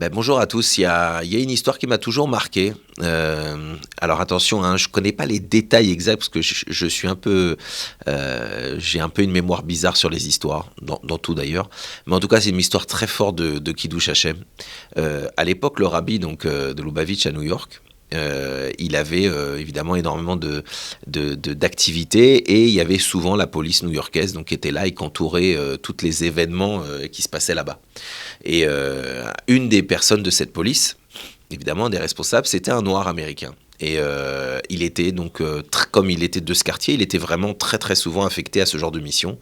Bonjour à tous. Il y a une histoire qui m'a toujours marqué. Alors attention, hein, je connais pas les détails exacts parce que je suis un peu, j'ai un peu une mémoire bizarre sur les histoires, dans tout d'ailleurs. Mais en tout cas, c'est une histoire très forte de Kiddush Hashem. À l'époque, le rabbi de Lubavitch à New York. Il avait évidemment énormément d'activités et il y avait souvent la police new-yorkaise donc qui était là et qui entourait tous les événements qui se passaient là-bas. Et une des personnes de cette police, évidemment des responsables, c'était un noir américain. Et il était donc, comme il était de ce quartier, il était vraiment très très souvent affecté à ce genre de mission.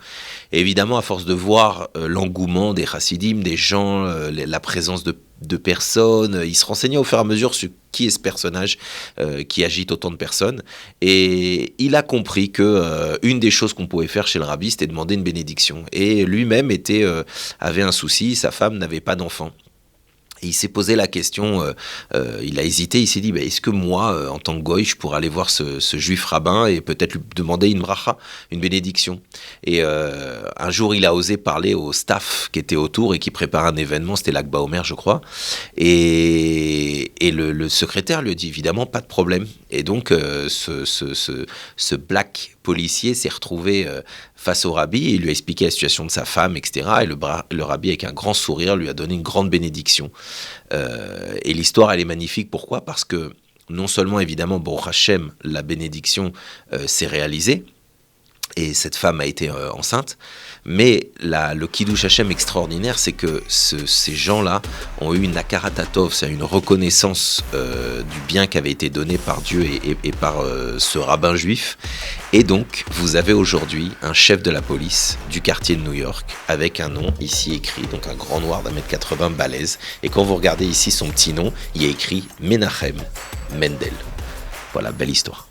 Et évidemment, à force de voir l'engouement des chassidim, des gens, la présence de personnes, il se renseignait au fur et à mesure sur qui est ce personnage qui agite autant de personnes. Et il a compris que une des choses qu'on pouvait faire chez le rabbi, c'était demander une bénédiction. Et lui-même avait un souci, sa femme n'avait pas d'enfant. Et il s'est posé la question, il a hésité, il s'est dit, est-ce que moi, en tant que goy, je pourrais aller voir ce juif rabbin et peut-être lui demander une bracha, une bénédiction. Et un jour, il a osé parler au staff qui était autour et qui préparait un événement, c'était l'Akba Omer, je crois. Et le secrétaire lui a dit, évidemment, pas de problème. Et donc, ce black policier s'est retrouvé face au rabbi et il lui a expliqué la situation de sa femme, etc. Et le rabbi, avec un grand sourire, lui a donné une grande bénédiction. Et l'histoire, elle est magnifique. Pourquoi ? Parce que non seulement, évidemment, Baruch Hashem, la bénédiction s'est réalisée, et cette femme a été enceinte, mais le Kiddush Hashem extraordinaire, c'est que ces gens-là ont eu une akaratatov, c'est une reconnaissance du bien qui avait été donné par Dieu et par ce rabbin juif. Et donc, vous avez aujourd'hui un chef de la police du quartier de New York, avec un nom ici écrit, donc un grand noir d'1m80 balèze. Et quand vous regardez ici son petit nom, il y a écrit Menachem Mendel. Voilà, belle histoire.